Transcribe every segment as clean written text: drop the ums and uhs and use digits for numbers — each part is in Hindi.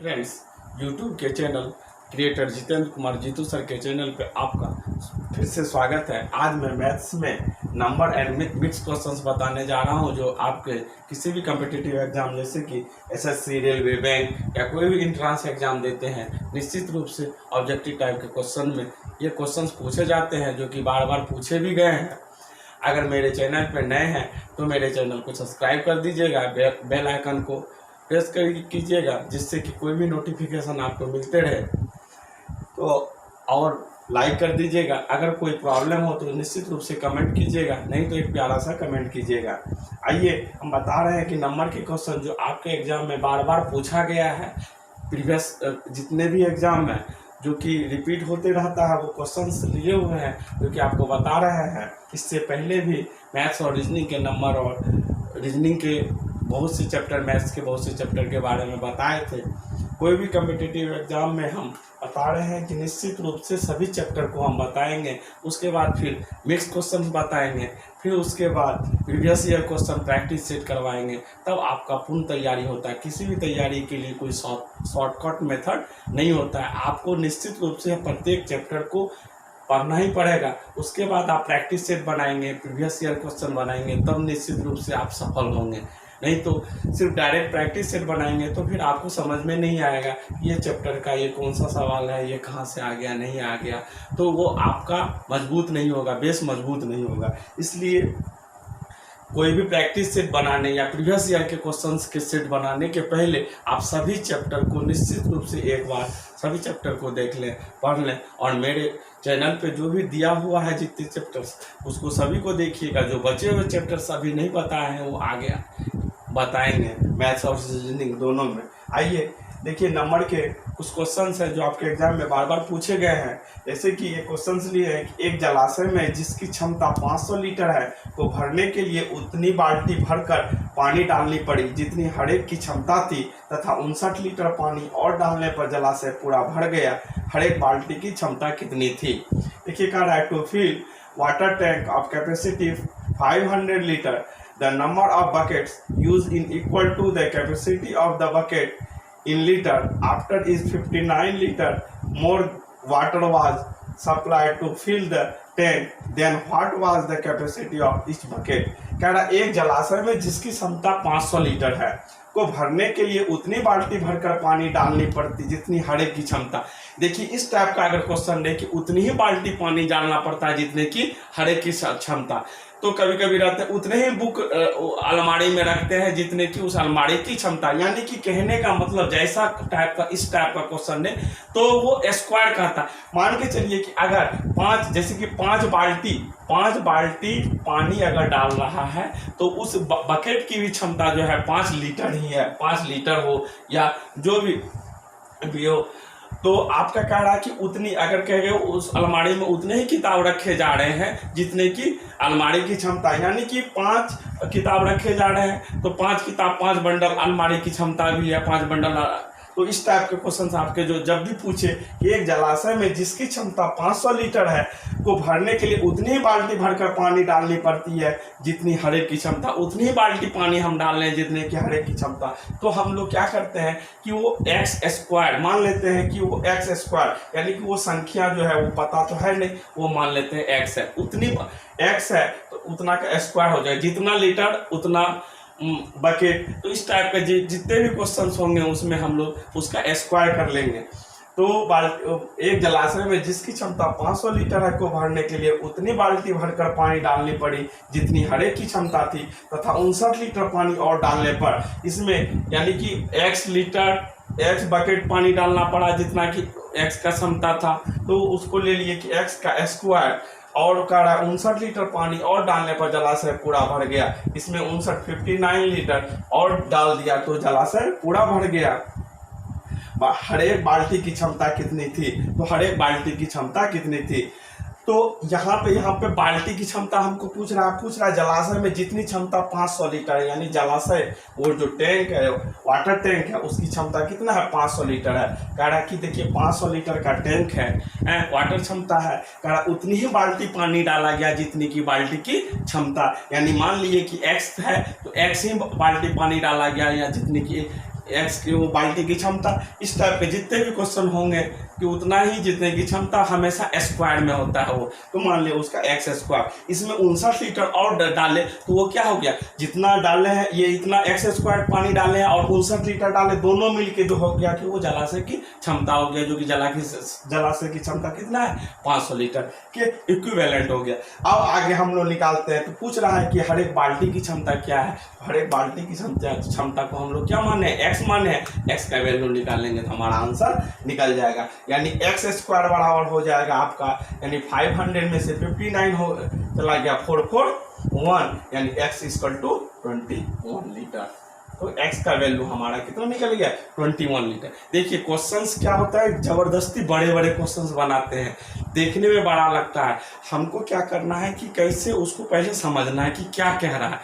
फ्रेंड्स, यूट्यूब के channel creator Jitendra Kumar Jitu sir के चैनल पे आपका फिर से स्वागत है। आज मैं मैथ्स में नंबर एंड मिक्स क्वेश्चंस बताने जा रहा हूं, जो आपके किसी भी कम्पिटिटिव एग्जाम जैसे कि एसएससी, रेलवे, बैंक या कोई भी इंट्रांस एग्जाम देते हैं, निश्चित रूप से ऑब्जेक्टिव टाइप के क्वेश्चन में ये क्वेश्चंस पूछे जाते हैं, जो कि बार बार पूछे भी गए हैं। अगर मेरे चैनल पर नए हैं तो मेरे चैनल को सब्सक्राइब कर दीजिएगा, बेल आइकन को प्रेस कीजिएगा, जिससे कि कोई भी नोटिफिकेशन आपको मिलते रहे। तो और लाइक कर दीजिएगा। अगर कोई प्रॉब्लम हो तो निश्चित रूप से कमेंट कीजिएगा, नहीं तो एक प्यारा सा कमेंट कीजिएगा। आइए हम बता रहे हैं कि नंबर के क्वेश्चन जो आपके एग्जाम में बार बार पूछा गया है, प्रीवियस जितने भी एग्जाम में जो कि रिपीट होते रहता है, वो क्वेश्चंस लिए हुए हैं जो कि आपको बता रहे हैं। इससे पहले भी मैथ्स और रीजनिंग के नंबर और रीजनिंग के बहुत से चैप्टर, मैथ्स के बहुत से चैप्टर के बारे में बताए थे। कोई भी कम्पिटिटिव एग्जाम में हम बता रहे हैं कि निश्चित रूप से सभी चैप्टर को हम बताएंगे। उसके बाद फिर मिक्स क्वेश्चन बताएंगे, फिर उसके बाद previous year question practice set करवाएंगे। तब आपका पूर्ण तैयारी होता है। किसी भी तैयारी के लिए कोई शॉर्टकट मेथड नहीं होता है। आपको निश्चित रूप से प्रत्येक चैप्टर को पढ़ना ही पड़ेगा। उसके बाद आप प्रैक्टिस सेट बनाएंगे, प्रीवियस ईयर क्वेश्चन बनाएंगे, तब निश्चित रूप से आप सफल होंगे। नहीं तो सिर्फ डायरेक्ट प्रैक्टिस सेट बनाएंगे तो फिर आपको समझ में नहीं आएगा ये चैप्टर का ये कौन सा सवाल है, ये कहाँ से आ गया, नहीं आ गया, तो वो आपका मजबूत नहीं होगा, बेस मजबूत नहीं होगा। इसलिए कोई भी प्रैक्टिस सेट बनाने या प्रीवियस ईयर के क्वेश्चंस के सेट बनाने के पहले आप सभी चैप्टर को निश्चित रूप से एक बार सभी चैप्टर को देख लें, पढ़ लें। और मेरे चैनल पे जो भी दिया हुआ है जितने चैप्टर्स, उसको सभी को देखिएगा। जो बचे हुए चैप्टर्स अभी नहीं बताए हैं वो आगे बताएंगे, मैथ्स और रीजनिंग दोनों में। आइए देखिए, नंबर के कुछ क्वेश्चंस हैं जो आपके एग्जाम में बार बार पूछे गए हैं। जैसे कि ये क्वेश्चंस लिए हैं कि एक जलाशय में जिसकी क्षमता 500 लीटर है को भरने के लिए उतनी बाल्टी भरकर पानी डालनी पड़ी जितनी हर एक की क्षमता थी, तथा 59 लीटर पानी और डालने पर जलाशय पूरा भर गया। हर एक बाल्टी की क्षमता कितनी थी? देखिए कह रहा है to fill water tank of capacity 500 litre, the number of buckets used in equal to the capacity of the bucket in liter. After is 59 liter more water was supplied to fill the tank, then what was the capacity of each bucket? कह रहा एक जलाशय में जिसकी क्षमता 500 लीटर है को भरने के लिए उतनी बाल्टी भरकर पानी डालनी पड़ती जितनी हर एक की क्षमता। देखिए इस टाइप का अगर क्वेश्चन दे कि उतनी ही बाल्टी पानी डालना पड़ता है जितने की हर एक की क्षमता, तो कभी कभी रहते हैं उतने ही बुक अलमारी में रखते हैं जितने की उस अलमारी की क्षमता। यानी कि कहने का मतलब जैसा टाइप का इस टाइप का क्वेश्चन है तो वो स्क्वायर कहता है। मान के चलिए कि अगर जैसे कि पाँच बाल्टी पानी अगर डाल रहा है तो उस बकेट की भी क्षमता जो है 5 लीटर ही है। 5 लीटर हो या जो भी हो, तो आपका कह रहा है कि उतनी अगर कह गए उस अलमारी में उतने ही किताब रखे जा रहे हैं जितने की अलमारी की क्षमता, यानी कि 5 किताब रखे जा रहे हैं तो 5 किताब 5 बंडल अलमारी की क्षमता भी है 5 बंडल। तो इस टाइप के क्वेश्चन आपके जो जब भी पूछे कि एक जलाशय में जिसकी क्षमता 500 लीटर है को भरने के लिए उतनी ही बाल्टी भरकर पानी डालनी पड़ती है जितनी हर एक की क्षमता, उतनी ही बाल्टी पानी हम डाल रहे हैं जितने की हर एक की क्षमता, तो हम लोग क्या करते हैं कि वो एक्स स्क्वायर मान लेते हैं कि वो एक्स स्क्वायर, यानी कि वो संख्या जो है वो पता तो है नहीं, वो मान लेते हैं एक्स है। उतनी एक्स है तो उतना का स्क्वायर हो जाए, जितना लीटर उतना बकेट। तो इस टाइप के जितने भी क्वेश्चंस होंगे उसमें हम लोग उसका स्क्वायर कर लेंगे। तो एक जलाशय में जिसकी क्षमता 500 लीटर है को भरने के लिए उतनी बाल्टी भरकर पानी डालनी पड़ी जितनी हर एक की क्षमता थी, तथा 59 लीटर पानी और डालने पर इसमें यानी कि एक्स बकेट पानी डालना पड़ा जितना कि एक्स का क्षमता था, तो उसको ले लिए कि एक्स का स्क्वायर और कह रहा है 59 लीटर पानी और डालने पर जलाशय पूरा भर गया। इसमें 59 लीटर और डाल दिया तो जलाशय पूरा भर गया। हर एक बाल्टी की क्षमता कितनी थी? तो हर एक बाल्टी की क्षमता कितनी थी? तो यहाँ पे बाल्टी की क्षमता हमको पूछ रहा है जलाशय में जितनी क्षमता 500 लीटर है, यानी जलाशय वो जो टैंक है वाटर टैंक है उसकी क्षमता कितना है? 500 लीटर है। कह रहा है कि देखिए 500 लीटर का टैंक है, वाटर क्षमता है, कह रहा उतनी ही बाल्टी पानी डाला गया जितनी की बाल्टी की क्षमता। यानी मान लीजिए कि एक्स है तो एक्स ही बाल्टी पानी डाला गया या जितनी की एक्स की वो बाल्टी की क्षमता। इस टाइप के जितने भी क्वेश्चन होंगे कि उतना ही जितने की क्षमता हमेशा स्क्वायर में होता है वो, तो मान लिया उसका एक्स स्क्वायर, इसमें 59 लीटर और डाले तो वो क्या हो गया, जितना डाले हैं ये इतना एक्स स्क्वायर पानी डाले हैं और 59 लीटर डाले, दोनों मिलके जो हो गया कि वो जलाशय की क्षमता हो गया, जो कि जलाशय की क्षमता कितना है 500 लीटर के इक्विवेलेंट हो गया। अब आगे हम लोग निकालते हैं, तो पूछ रहा है कि हर एक बाल्टी की क्षमता क्या है, हर एक बाल्टी की क्षमता को हम लोग क्या माने, एक्स माने, एक्स का वैल्यू निकालेंगे तो हमारा आंसर निकल जाएगा, यानी एक्स स्क्वायर बराबर हो जाएगा आपका, यानी 500 में से 59 हो चला गया 441, यानी एक्स इक्वल टू 21 लीटर। तो एक्स का वैल्यू हमारा कितना निकल गया 21 लीटर। देखिए क्वेश्चंस क्या होता है, जबरदस्ती बड़े बड़े क्वेश्चंस बनाते हैं, देखने में बड़ा लगता है, हमको क्या करना है कि कैसे उसको पहले समझना है कि क्या कह रहा है,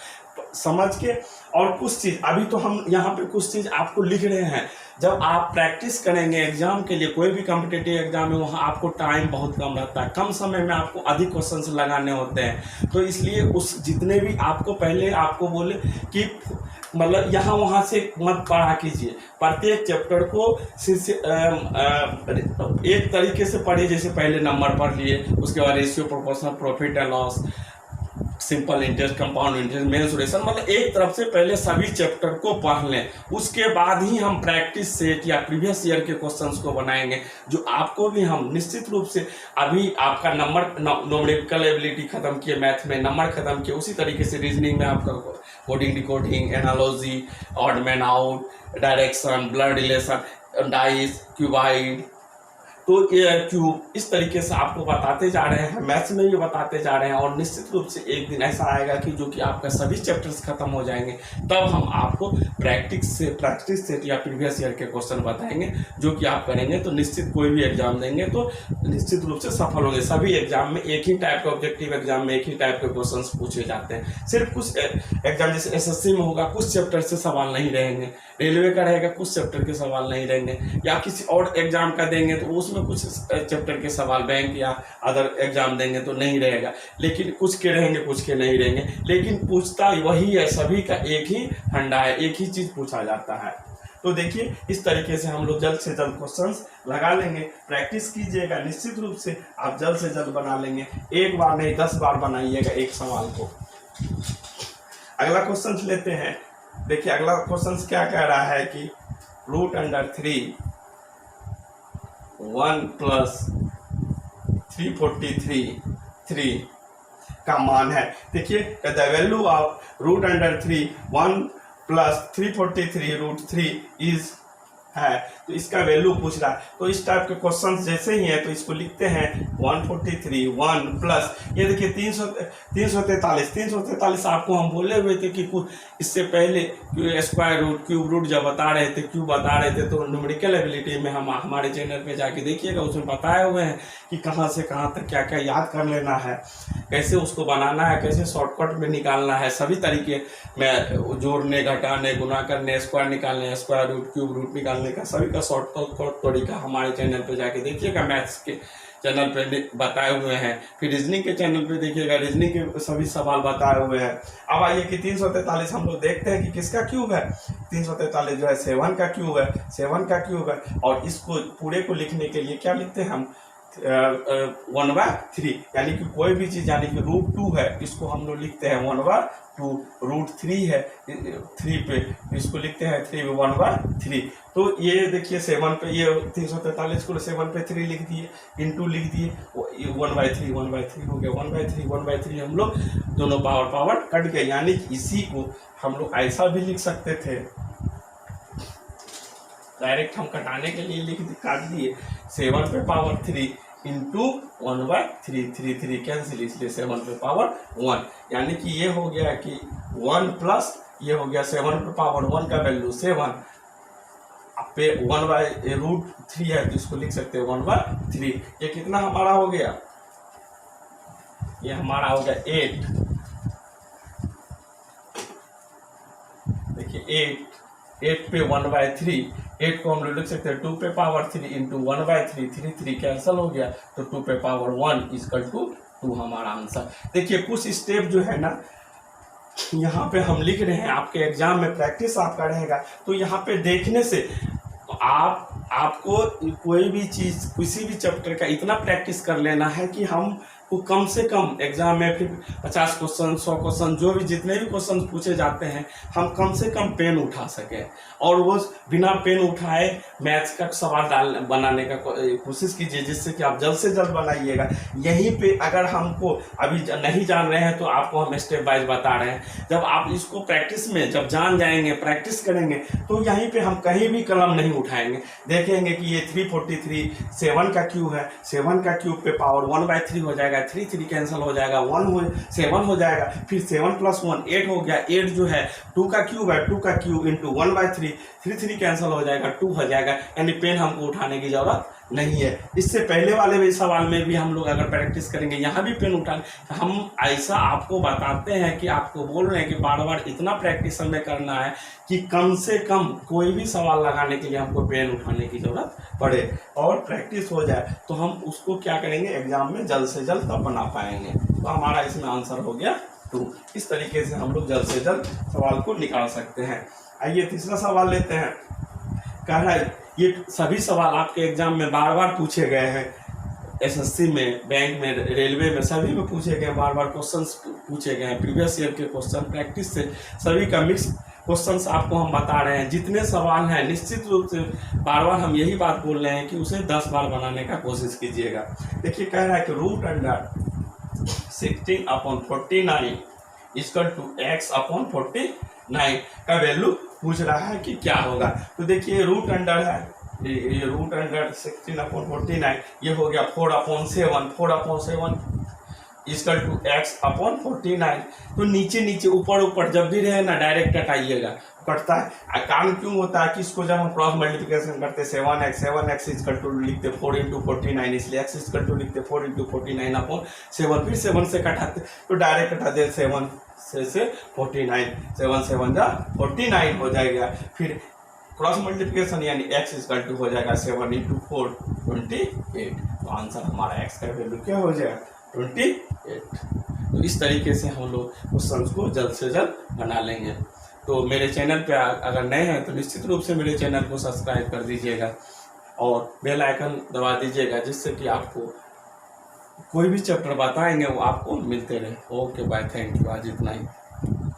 समझ के, और कुछ चीज़ अभी तो हम यहाँ पे कुछ चीज़ आपको लिख रहे हैं, जब आप प्रैक्टिस करेंगे एग्जाम के लिए, कोई भी कॉम्पिटिटिव एग्जाम में, वहाँ आपको टाइम बहुत कम रहता है, कम समय में आपको अधिक क्वेश्चंस लगाने होते हैं, तो इसलिए उस जितने भी आपको पहले आपको बोले कि मतलब यहाँ वहाँ से मत पढ़ा कीजिए, प्रत्येक चैप्टर को एक तरीके से पढ़िए, जैसे पहले नंबर पढ़ लिए, उसके बाद ratio, proportion, profit and loss, simple interest, compound interest, mensuration, मतलब एक तरफ से पहले सभी चैप्टर को पढ़ लें, उसके बाद ही हम प्रैक्टिस सेट या प्रीवियस ईयर के क्वेश्चंस को बनाएंगे, जो आपको भी हम निश्चित रूप से, अभी आपका नंबर न्यूमेरिकल एबिलिटी खत्म किए, मैथ में नंबर खत्म किए, उसी तरीके से रीजनिंग में आपका coding, decoding, analogy, odd man out, direction, blood relation, dice, cuboid, तो ये क्यूब, इस तरीके से आपको बताते जा रहे हैं, मैथ्स में भी बताते जा रहे हैं, और निश्चित रूप से एक दिन ऐसा आएगा कि जो कि आपका सभी चैप्टर्स खत्म हो जाएंगे, तब हम आपको प्रैक्टिस सेट या प्रीवियस ईयर के क्वेश्चन बताएंगे, जो कि आप करेंगे तो निश्चित कोई भी एग्जाम देंगे तो निश्चित रूप से सफल होंगे। सभी एग्जाम में एक ही टाइप का, ऑब्जेक्टिव एग्जाम में एक ही टाइप के क्वेश्चन पूछे जाते हैं, सिर्फ कुछ एग्जाम जैसे एसएससी में होगा कुछ चैप्टर से सवाल नहीं रहेंगे, रेलवे का रहेगा कुछ चैप्टर के सवाल नहीं रहेंगे, या किसी और एग्जाम का देंगे तो उसमें कुछ चैप्टर के सवाल, बैंक या अदर एग्जाम देंगे तो नहीं रहेगा, लेकिन कुछ के रहेंगे कुछ के नहीं रहेंगे, लेकिन पूछता वही है, सभी का एक ही फंडा है, एक ही चीज पूछा जाता है। तो देखिए इस तरीके से हम लोग जल्द से जल्द क्वेश्चंस लगा लेंगे, प्रैक्टिस कीजिएगा, निश्चित रूप से आप जल्द से जल्द बना लेंगे, एक बार नहीं 10 बार बनाइएगा एक सवाल को। अगला क्वेश्चन लेते हैं, देखिए अगला क्वेश्चन क्या कह रहा है कि √3 1 + 343 का मान है। देखिए द वैल्यू ऑफ √3 1 + 343 √3 इज है, तो इसका वैल्यू पूछ रहा है। तो इस टाइप के क्वेश्चंस जैसे ही है तो इसको लिखते हैं 143 1 प्लस, ये देखिए 343 आपको हम बोले हुए थे कि कुछ इससे पहले स्क्वायर रूट, क्यूब रूट जब बता रहे थे, क्यूब बता रहे थे, तो न्यूमेरिकल एबिलिटी में हम हमारे चैनल पे जाके देखिएगा, उसमें बताए हुए हैं कि कहाँ से कहाँ तक क्या क्या याद कर लेना है, कैसे उसको बनाना है, कैसे शॉर्टकट में निकालना है, सभी तरीके में जोड़ने, घटाने, गुना करने, स्क्वायर निकालने, स्क्वायर रूट, क्यूब रूट निकालने का सभी का शॉर्टकट तरीका हमारे चैनल पे जाके देखिएगा, मैथ्स के चैनल पे बताए हुए हैं। फिर रीजनिंग के चैनल पे देखिएगा, रीजनिंग के सभी सवाल बताए हुए हैं। अब आइए कि 343 हम लोग देखते हैं कि किसका क्यूब है। 343 जो है 7 का क्यूब है, 7 का क्यूब है, और इसको पूरे को लिखने के लिए क्या लिखते हैं हम 1/3, यानी कि कोई भी चीज़, यानी कि √2 है, इसको हम लोग लिखते हैं 1/2, √3 है 3 पे, इसको लिखते हैं 3 1/3। तो ये देखिए 7 पे, ये 343 को 7 पे 3 लिख दिए, इंटू लिख दिए, 1/3 हो गया, 1/3 हम लोग दोनों पावर कट गए, यानी कि इसी को हम लोग ऐसा भी लिख सकते थे, डायरेक्ट हम कटाने के लिए काट दिए 7 पे पावर 3 इंटू 1/3, 3 कैंसिल, इसलिए 7 पे पावर 1, यानी कि ये हो गया कि 1 प्लस ये हो गया 7 पे पावर 1 का वैल्यू 7 पे 1/√3 है, तो इसको लिख सकते हैं 1/3। ये कितना हमारा हो गया, ये हमारा हो गया 8, देखिए 8 पे 1/3, 8 को हम लोग लिख सकते हैं 2 पे पावर 3 इंटू 1/3, 3 कैंसल हो गया, तो 2 पे पावर 1 = 2 हमारा आंसर। देखिए कुछ स्टेप जो है ना यहाँ पे हम लिख रहे हैं, आपके एग्जाम में प्रैक्टिस आपका रहेगा, तो यहाँ पे देखने से आपको कोई भी चीज़, किसी भी चैप्टर का इतना प्रैक्टिस कर लेना है कि हम को कम से कम एग्जाम में फिर 50 क्वेश्चन, 100 क्वेश्चन, जो भी जितने भी क्वेश्चन पूछे जाते हैं, हम कम से कम पेन उठा सकें और वो बिना पेन उठाए मैथ्स का सवाल बनाने का कोशिश कीजिए, जिससे कि आप जल्द से जल्द बनाइएगा। यहीं पे अगर हमको अभी नहीं जान रहे हैं तो आपको हम स्टेप बाइज बता रहे हैं। जब आप इसको प्रैक्टिस में जब जान जाएंगे, प्रैक्टिस करेंगे, तो यहीं पे हम कहीं भी कलम नहीं उठाएंगे। देखेंगे कि ये 343 7 का क्यूब है, 7 का क्यूब पे पावर 1/3 हो जाएगा, 3 कैंसिल हो जाएगा, 7 हो जाएगा, फिर 7 + 1 8 हो गया, 8 जो है 2 का क्यूब है, 2 का क्यूब इंटू 1/3, 3 कैंसिल हो जाएगा, 2 हो जाएगा। यानी पेन हमको उठाने की जरूरत नहीं है। इससे पहले वाले भी सवाल में भी हम लोग अगर प्रैक्टिस करेंगे, यहाँ भी पेन उठाने, हम ऐसा आपको बताते हैं कि आपको बोल रहे हैं कि बार बार इतना प्रैक्टिस हमें करना है कि कम से कम कोई भी सवाल लगाने के लिए हमको पेन उठाने की जरूरत पड़े और प्रैक्टिस हो जाए, तो हम उसको क्या करेंगे, एग्जाम में जल्द से जल्द तब बना पाएंगे। तो हमारा इसमें आंसर हो गया 2। इस तरीके से हम लोग जल्द से जल्द सवाल को निकाल सकते हैं। आइए तीसरा सवाल लेते हैं। कह रहा है ये सभी सवाल आपके एग्जाम में बार बार पूछे गए हैं, एसएससी में, बैंक में, रेलवे में, सभी में पूछे गए, बार बार क्वेश्चंस पूछे गए हैं। प्रीवियस ईयर के क्वेश्चन प्रैक्टिस से सभी का मिक्स क्वेश्चंस आपको हम बता रहे हैं। जितने सवाल हैं निश्चित रूप से बार बार हम यही बात बोल रहे हैं कि उसे 10 बार बनाने का कोशिश कीजिएगा। देखिए कह रहा है कि √16/49 = x/49 का वैल्यू पूछ रहा है कि क्या होगा। तो देखिए रूट अंडर है, ये रूट अंडर 16/49, ये हो गया 4/7, 4/7 = x/49। तो नीचे नीचे ऊपर ऊपर जब भी रहे ना, डायरेक्ट हटाइएगा, कटता है। कारण क्यों होता है कि इसको जब हम क्रॉस मल्टीप्लिकेशन करते 7x लिखते 4 × 49, इसलिए x लिखते 4 × 49/7, फिर 7 से कटाते तो डायरेक्ट कटा दे 7 से 49, 7 7 जा 49 हो जाएगा। फिर क्रॉस मल्टीप्लिकेशन यानी x हो जाएगा 7 × 4 28। तो आंसर हमारा x का वैल्यू क्या हो जाएगा 28। तो इस तरीके से हम लोग क्वेश्चन को जल्द से जल्द बना लेंगे। तो मेरे चैनल पे अगर नए हैं तो निश्चित रूप से मेरे चैनल को सब्सक्राइब कर दीजिएगा और बेल आइकन दबा दीजिएगा, जिससे कि आपको कोई भी चैप्टर बताएंगे वो आपको मिलते रहे। Okay bye, thank you. आज इतना ही।